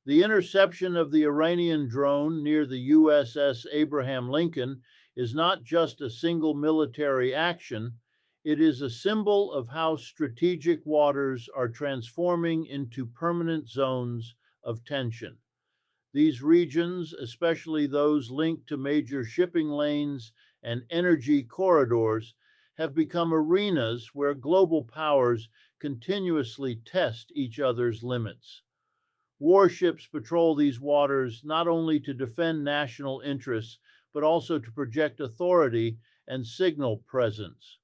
The interception of the Iranian drone near the USS Abraham Lincoln is not just a single military action, it is a symbol of how strategic waters are transforming into permanent zones of tension. These regions, especially those linked to major shipping lanes and energy corridors, have become arenas where global powers continuously test each other's limits. Warships patrol these waters not only to defend national interests, but also to project authority and signal presence.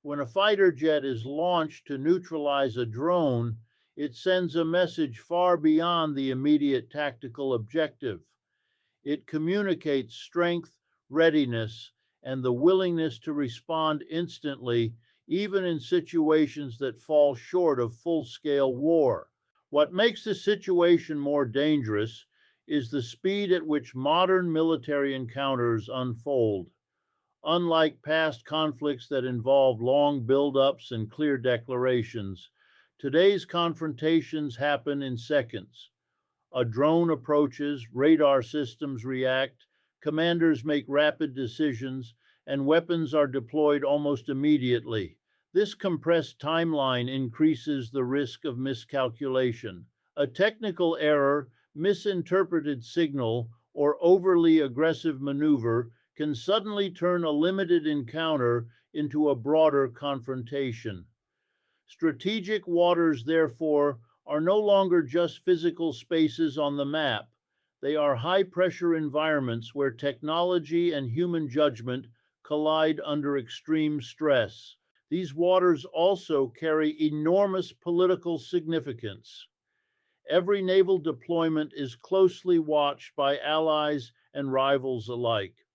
When a fighter jet is launched to neutralize a drone, it sends a message far beyond the immediate tactical objective. It communicates strength, readiness, and the willingness to respond instantly, even in situations that fall short of full scale war. What makes the situation more dangerous is the speed at which modern military encounters unfold. Unlike past conflicts that involve long buildups and clear declarations, today's confrontations happen in seconds. A drone approaches, radar systems react, commanders make rapid decisions, and weapons are deployed almost immediately. This compressed timeline increases the risk of miscalculation. A technical error, misinterpreted signal, or overly aggressive maneuver can suddenly turn a limited encounter into a broader confrontation. Strategic waters, therefore, are no longer just physical spaces on the map. They are high pressure environments where technology and human judgment collide under extreme stress. These waters also carry enormous political significance. Every naval deployment is closely watched by allies and rivals alike.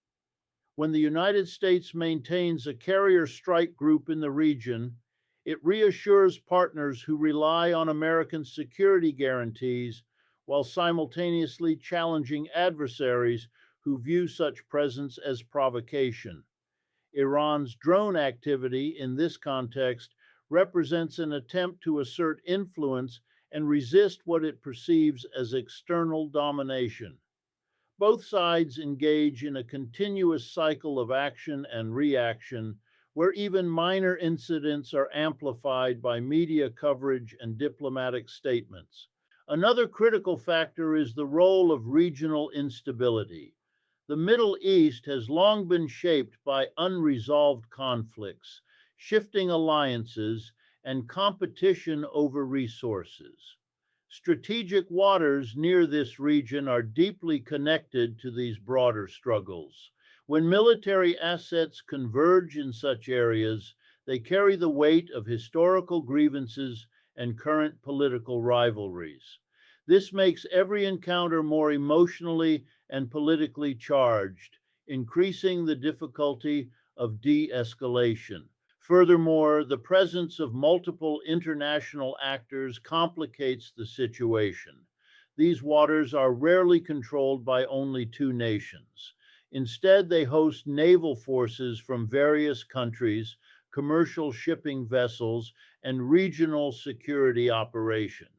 When the United States maintains a carrier strike group in the region, it reassures partners who rely on American security guarantees while simultaneously challenging adversaries who view such presence as provocation. Iran's drone activity in this context represents an attempt to assert influence and resist what it perceives as external domination. Both sides engage in a continuous cycle of action and reaction where even minor incidents are amplified by media coverage and diplomatic statements. Another critical factor is the role of regional instability. The Middle East has long been shaped by unresolved conflicts, shifting alliances, and competition over resources. Strategic waters near this region are deeply connected to these broader struggles. When military assets converge in such areas, they carry the weight of historical grievances and current political rivalries. This makes every encounter more emotionally and politically charged, increasing the difficulty of de escalation. Furthermore, the presence of multiple international actors complicates the situation. These waters are rarely controlled by only two nations. Instead, they host naval forces from various countries, commercial shipping vessels, and regional security operations.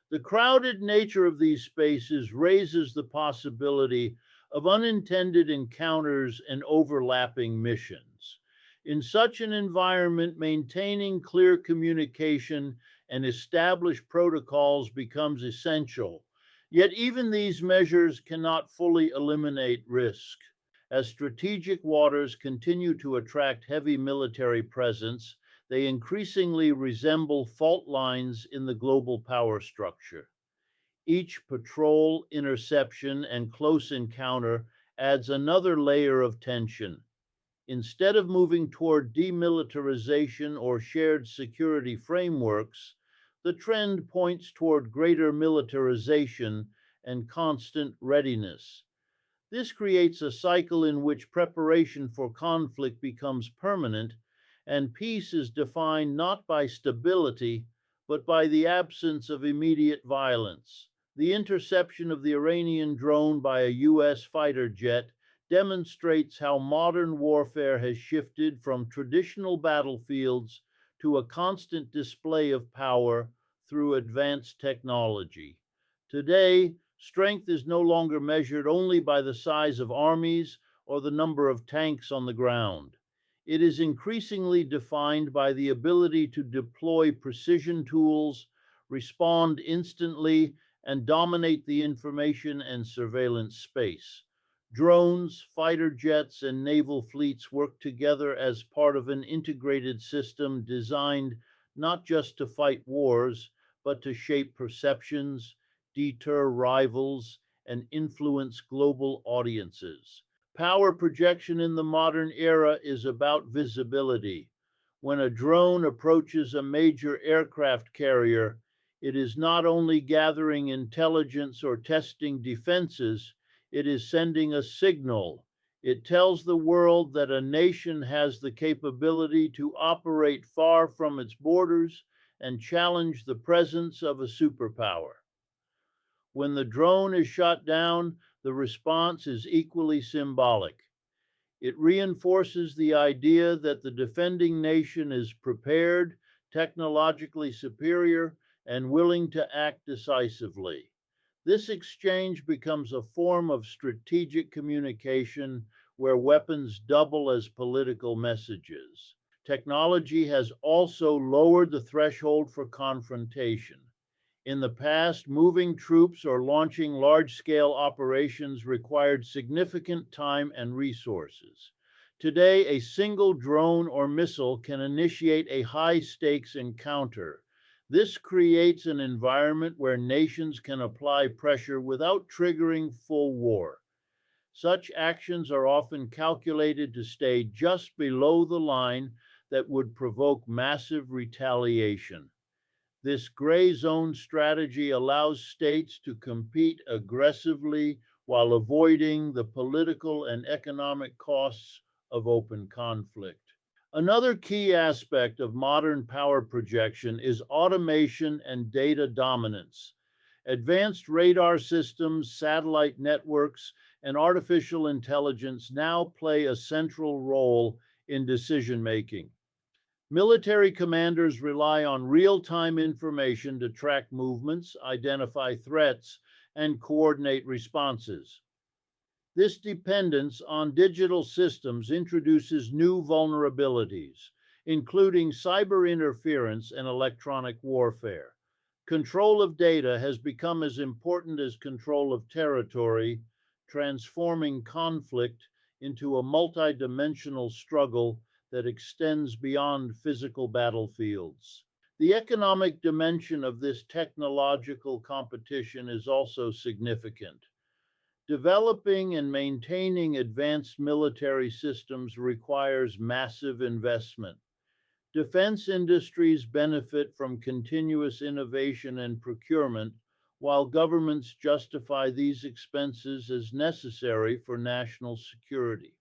The crowded nature of these spaces raises the possibility of unintended encounters and overlapping missions. In such an environment, maintaining clear communication and established protocols becomes essential. Yet, even these measures cannot fully eliminate risk. As strategic waters continue to attract heavy military presence, they increasingly resemble fault lines in the global power structure. Each patrol, interception, and close encounter adds another layer of tension. Instead of moving toward demilitarization or shared security frameworks, the trend points toward greater militarization and constant readiness. This creates a cycle in which preparation for conflict becomes permanent and peace is defined not by stability, but by the absence of immediate violence. The interception of the Iranian drone by a US fighter jet demonstrates how modern warfare has shifted from traditional battlefields to a constant display of power through advanced technology. Today, strength is no longer measured only by the size of armies or the number of tanks on the ground. It is increasingly defined by the ability to deploy precision tools, respond instantly, and dominate the information and surveillance space. Drones, fighter jets, and naval fleets work together as part of an integrated system designed not just to fight wars, but to shape perceptions, deter rivals, and influence global audiences. Power projection in the modern era is about visibility. When a drone approaches a major aircraft carrier, it is not only gathering intelligence or testing defenses, it is sending a signal. It tells the world that a nation has the capability to operate far from its borders and challenge the presence of a superpower. When the drone is shot down, the response is equally symbolic. It reinforces the idea that the defending nation is prepared, technologically superior, and willing to act decisively. This exchange becomes a form of strategic communication where weapons double as political messages. Technology has also lowered the threshold for confrontation. In the past, moving troops or launching large scale operations required significant time and resources. Today, a single drone or missile can initiate a high stakes encounter. This creates an environment where nations can apply pressure without triggering full war. Such actions are often calculated to stay just below the line that would provoke massive retaliation. This gray zone strategy allows states to compete aggressively while avoiding the political and economic costs of open conflict. Another key aspect of modern power projection is automation and data dominance. Advanced radar systems, satellite networks, and artificial intelligence now play a central role in decision making. Military commanders rely on real time information to track movements, identify threats, and coordinate responses. This dependence on digital systems introduces new vulnerabilities, including cyber interference and electronic warfare. Control of data has become as important as control of territory, transforming conflict into a multidimensional struggle that extends beyond physical battlefields. The economic dimension of this technological competition is also significant. Developing and maintaining advanced military systems requires massive investment. Defense industries benefit from continuous innovation and procurement, while governments justify these expenses as necessary for national security.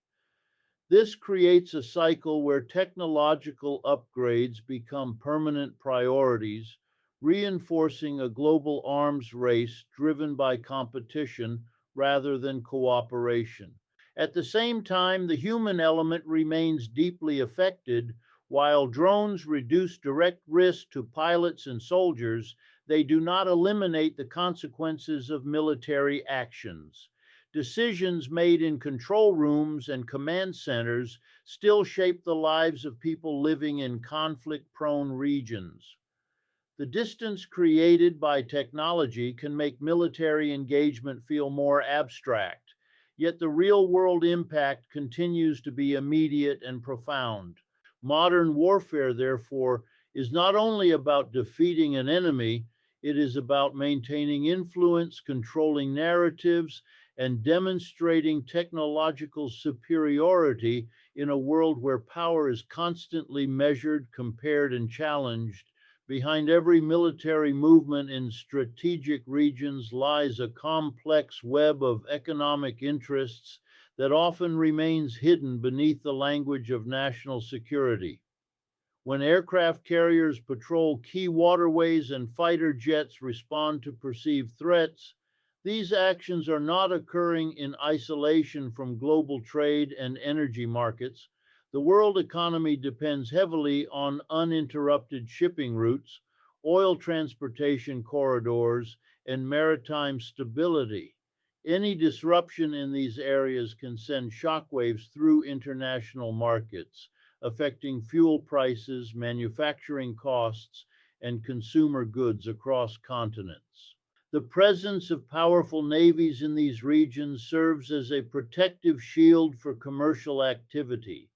This creates a cycle where technological upgrades become permanent priorities, reinforcing a global arms race driven by competition rather than cooperation. At the same time, the human element remains deeply affected. While drones reduce direct risk to pilots and soldiers, they do not eliminate the consequences of military actions. Decisions made in control rooms and command centers still shape the lives of people living in conflict prone regions. The distance created by technology can make military engagement feel more abstract, yet the real world impact continues to be immediate and profound. Modern warfare, therefore, is not only about defeating an enemy, it is about maintaining influence, controlling narratives, and demonstrating technological superiority in a world where power is constantly measured, compared, and challenged. Behind every military movement in strategic regions lies a complex web of economic interests that often remains hidden beneath the language of national security. When aircraft carriers patrol key waterways and fighter jets respond to perceived threats, these actions are not occurring in isolation from global trade and energy markets. The world economy depends heavily on uninterrupted shipping routes, oil transportation corridors, and maritime stability. Any disruption in these areas can send shockwaves through international markets, affecting fuel prices, manufacturing costs, and consumer goods across continents. The presence of powerful navies in these regions serves as a protective shield for commercial activity.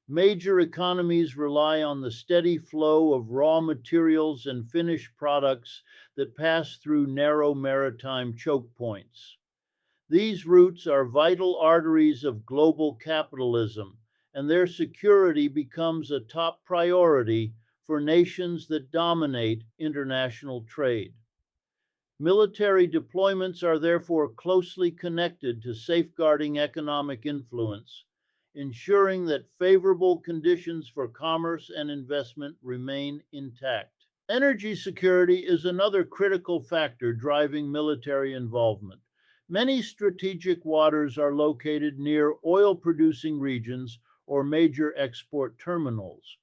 Major economies rely on the steady flow of raw materials and finished products that pass through narrow maritime choke points. These routes are vital arteries of global capitalism, and their security becomes a top priority for nations that dominate international trade. Military deployments are therefore closely connected to safeguarding economic influence, ensuring that favorable conditions for commerce and investment remain intact. Energy security is another critical factor driving military involvement. Many strategic waters are located near oil producing regions or major export terminals.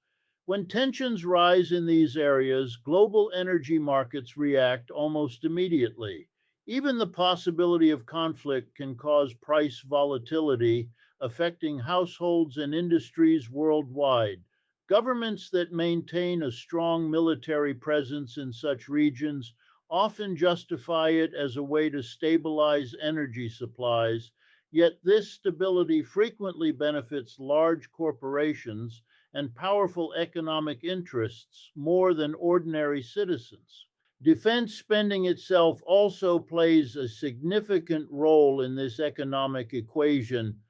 When tensions rise in these areas, global energy markets react almost immediately. Even the possibility of conflict can cause price volatility, affecting households and industries worldwide. Governments that maintain a strong military presence in such regions often justify it as a way to stabilize energy supplies, yet this stability frequently benefits large corporations and powerful economic interests more than ordinary citizens. Defense spending itself also plays a significant role in this economic equation.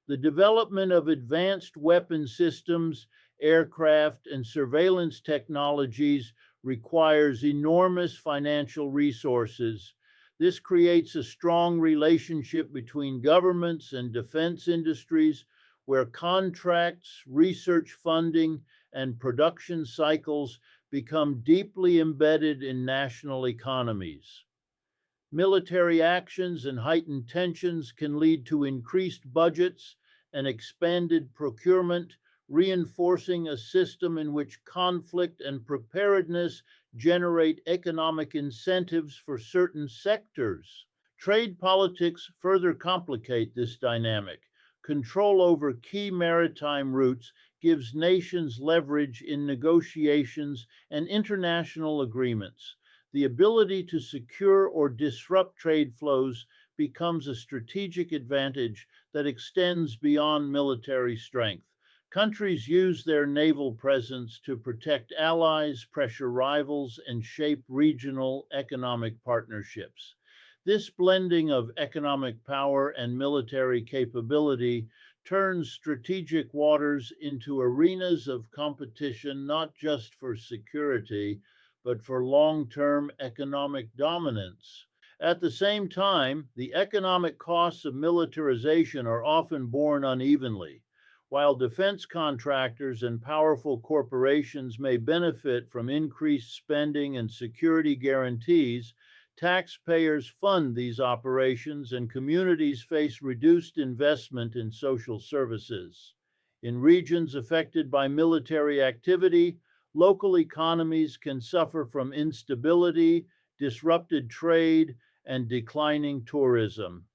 The development of advanced weapon systems, aircraft, and surveillance technologies requires enormous financial resources. This creates a strong relationship between governments and defense industries where contracts, research funding, and production cycles become deeply embedded in national economies. Military actions and heightened tensions can lead to increased budgets and expanded procurement, reinforcing a system in which conflict and preparedness generate economic incentives for certain sectors. Trade politics further complicate this dynamic. Control over key maritime routes gives nations leverage in negotiations and international agreements. The ability to secure or disrupt trade flows becomes a strategic advantage that extends beyond military strength. Countries use their naval presence to protect allies, pressure rivals, and shape regional economic partnerships. This blending of economic power and military capability turns strategic waters into arenas of competition not just for security, but for long term economic dominance. At the same time, the economic costs of militarization are often borne unevenly. While defense contractors and powerful corporations may benefit from increased spending and security guarantees, taxpayers fund these operations and communities face reduced investment in social services. In regions affected by military activity, local economies can suffer from instability, disrupted trade, and declining tourism.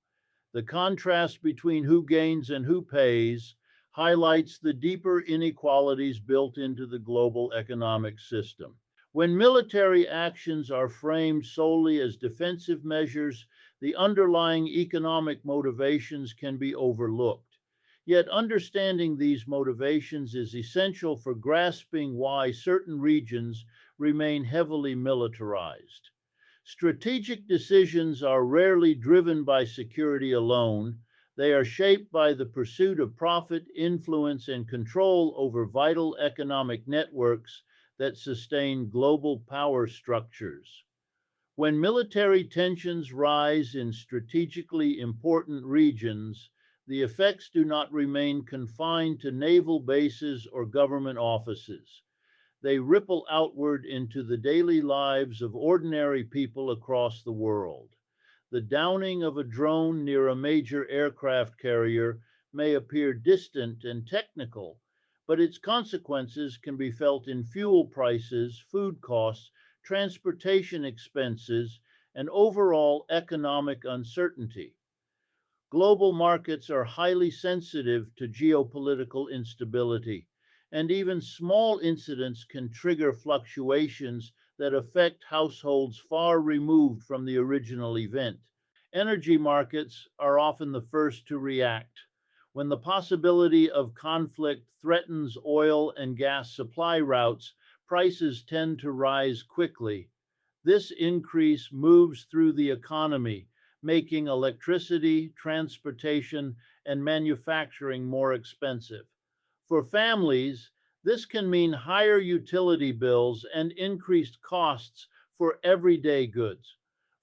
The contrast between who gains and who pays highlights the deeper inequalities built into the global economic system. When military actions are framed solely as defensive measures, the underlying economic motivations can be overlooked. Yet understanding these motivations is essential for grasping why certain regions remain heavily militarized. Strategic decisions are rarely driven by security alone. They are shaped by the pursuit of profit, influence, and control over vital economic networks that sustain global power structures. When military tensions rise in strategically important regions, the effects do not remain confined to naval bases or government offices. They ripple outward into the daily lives of ordinary people across the world. The downing of a drone near a major aircraft carrier may appear distant and technical, but its consequences can be felt in fuel prices, food costs, transportation expenses, and overall economic uncertainty. Global markets are highly sensitive to geopolitical instability, and even small incidents can trigger fluctuations that affect households far removed from the original event. Energy markets are often the first to react. When the possibility of conflict threatens oil and gas supply routes, prices tend to rise quickly. This increase moves through the economy, making electricity, transportation, and manufacturing more expensive. For families, this can mean higher utility bills and increased costs for everyday goods.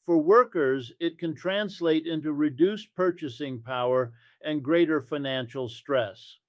For workers, it can translate into reduced purchasing power and greater financial stress.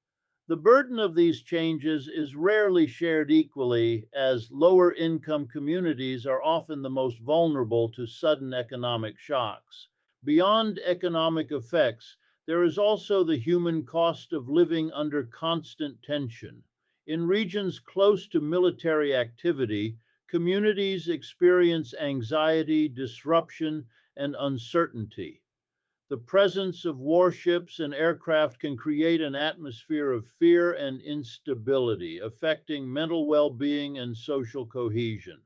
The burden of these changes is rarely shared equally, as lower income communities are often the most vulnerable to sudden economic shocks. Beyond economic effects, there is also the human cost of living under constant tension. In regions close to military activity, communities experience anxiety, disruption, and uncertainty. The presence of warships and aircraft can create an atmosphere of fear and instability, affecting mental well being and social cohesion.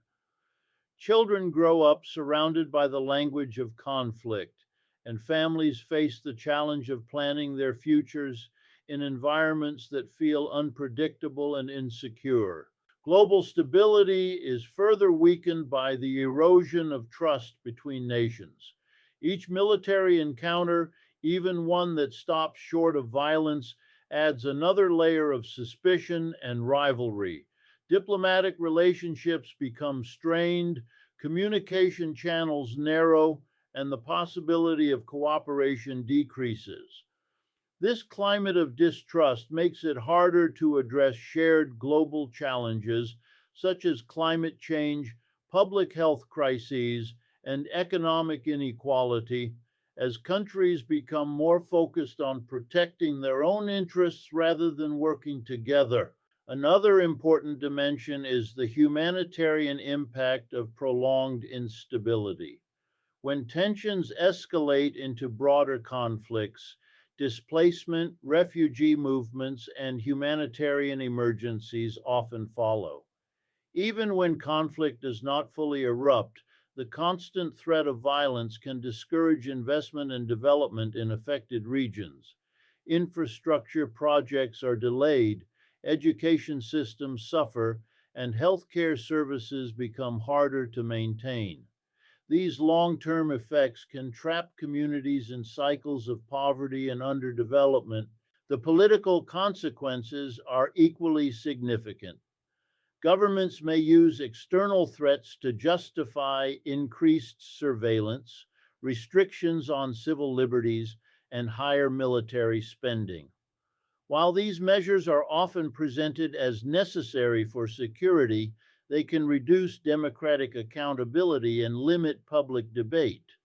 Children grow up surrounded by the language of conflict, and families face the challenge of planning their futures in environments that feel unpredictable and insecure. Global stability is further weakened by the erosion of trust between nations. Each military encounter, even one that stops short of violence, adds another layer of suspicion and rivalry. Diplomatic relationships become strained, communication channels narrow, and the possibility of cooperation decreases. This climate of distrust makes it harder to address shared global challenges such as climate change, public health crises, and economic inequality as countries become more focused on protecting their own interests rather than working together. Another important dimension is the humanitarian impact of prolonged instability. When tensions escalate into broader conflicts, displacement, refugee movements, and humanitarian emergencies often follow. Even when conflict does not fully erupt, the constant threat of violence can discourage investment and development in affected regions. Infrastructure projects are delayed, education systems suffer, and healthcare services become harder to maintain. These long term effects can trap communities in cycles of poverty and underdevelopment. The political consequences are equally significant. Governments may use external threats to justify increased surveillance, restrictions on civil liberties, and higher military spending. While these measures are often presented as necessary for security, they can reduce democratic accountability and limit public debate.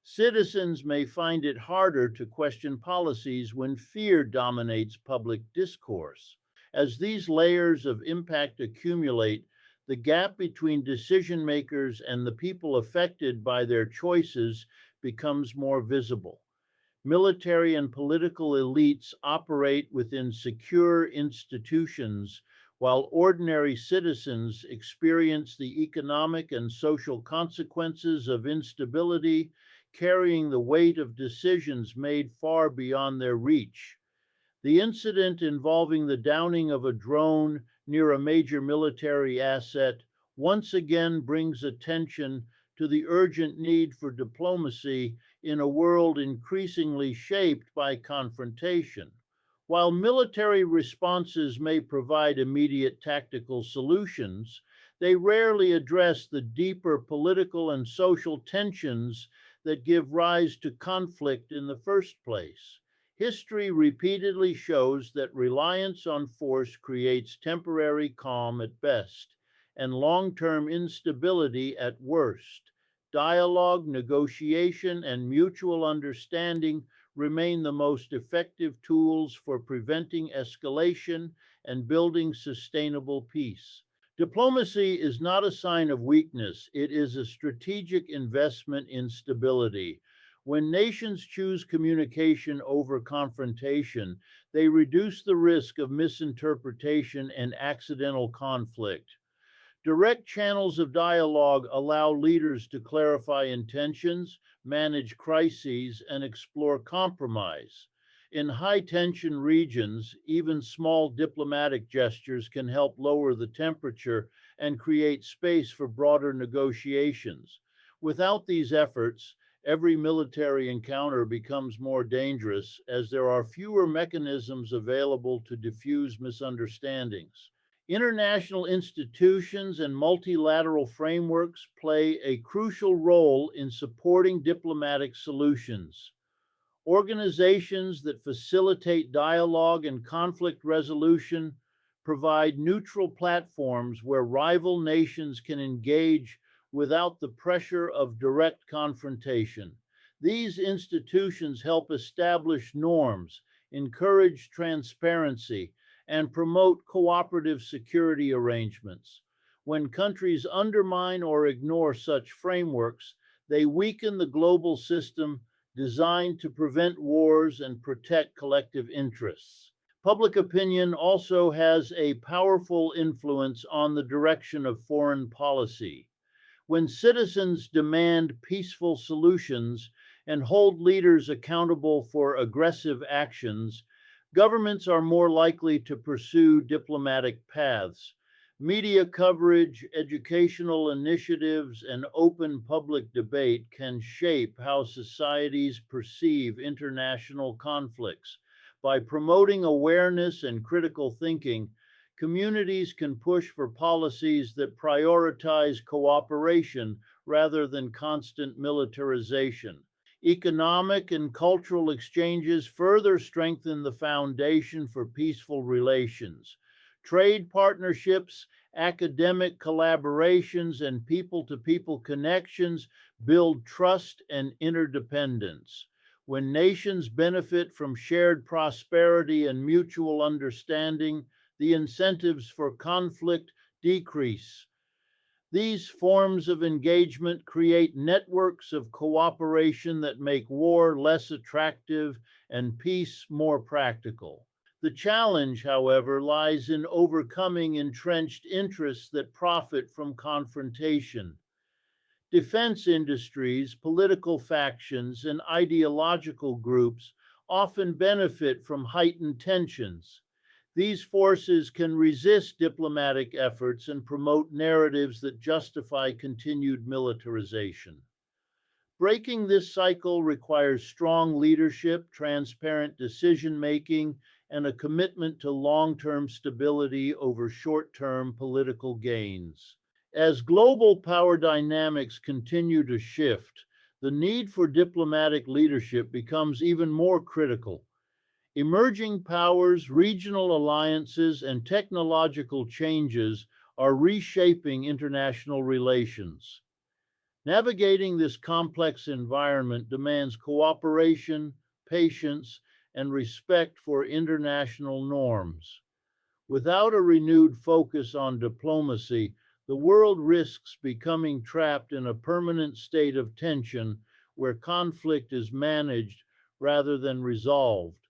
Citizens may find it harder to question policies when fear dominates public discourse. As these layers of impact accumulate, the gap between decision makers and the people affected by their choices becomes more visible. Military and political elites operate within secure institutions, while ordinary citizens experience the economic and social consequences of instability, carrying the weight of decisions made far beyond their reach. The incident involving the downing of a drone near a major military asset once again brings attention to the urgent need for diplomacy in a world increasingly shaped by confrontation. While military responses may provide immediate tactical solutions, they rarely address the deeper political and social tensions that give rise to conflict in the first place. History repeatedly shows that reliance on force creates temporary calm at best and long term instability at worst. Dialogue, negotiation, and mutual understanding remain the most effective tools for preventing escalation and building sustainable peace. Diplomacy is not a sign of weakness, it is a strategic investment in stability. When nations choose communication over confrontation, they reduce the risk of misinterpretation and accidental conflict. Direct channels of dialogue allow leaders to clarify intentions, manage crises, and explore compromise. In high tension regions, even small diplomatic gestures can help lower the temperature and create space for broader negotiations. Without these efforts, every military encounter becomes more dangerous as there are fewer mechanisms available to diffuse misunderstandings. International institutions and multilateral frameworks play a crucial role in supporting diplomatic solutions. Organizations that facilitate dialogue and conflict resolution provide neutral platforms where rival nations can engage without the pressure of direct confrontation. These institutions help establish norms, encourage transparency, and promote cooperative security arrangements. When countries undermine or ignore such frameworks, they weaken the global system designed to prevent wars and protect collective interests. Public opinion also has a powerful influence on the direction of foreign policy. When citizens demand peaceful solutions and hold leaders accountable for aggressive actions, governments are more likely to pursue diplomatic paths. Media coverage, educational initiatives, and open public debate can shape how societies perceive international conflicts. By promoting awareness and critical thinking, communities can push for policies that prioritize cooperation rather than constant militarization. Economic and cultural exchanges further strengthen the foundation for peaceful relations. Trade partnerships, academic collaborations, and people to people connections build trust and interdependence. When nations benefit from shared prosperity and mutual understanding, the incentives for conflict decrease. These forms of engagement create networks of cooperation that make war less attractive and peace more practical. The challenge, however, lies in overcoming entrenched interests that profit from confrontation. Defense industries, political factions, and ideological groups often benefit from heightened tensions. These forces can resist diplomatic efforts and promote narratives that justify continued militarization. Breaking this cycle requires strong leadership, transparent decision making, and a commitment to long term stability over short term political gains. As global power dynamics continue to shift, the need for diplomatic leadership becomes even more critical. Emerging powers, regional alliances, and technological changes are reshaping international relations. Navigating this complex environment demands cooperation, patience, and respect for international norms. Without a renewed focus on diplomacy, the world risks becoming trapped in a permanent state of tension where conflict is managed rather than resolved.